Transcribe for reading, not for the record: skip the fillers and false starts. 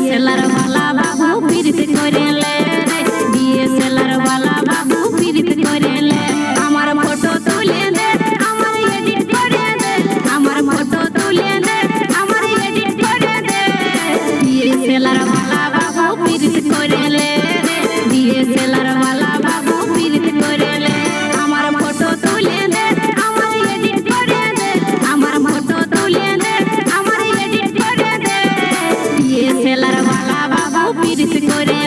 DSLR वाला बाबू पीड़ित करेले DSLR वाला बाबू पीड़ित करेले আমার ফটো তুলে দে আমার এডিট করে দে আমার ফটো তুলে দে আমার এডিট করে দে DSLR वाला बाबू पीड़ित करेले DSLR वाला बाबू पीड़ित करेले আমার ফটো তুলে দে আমার এডিট করে দে আমার ফটো তুলে দে আমার এডিট করে দে DSLR वाला बाबू पीड़ित করে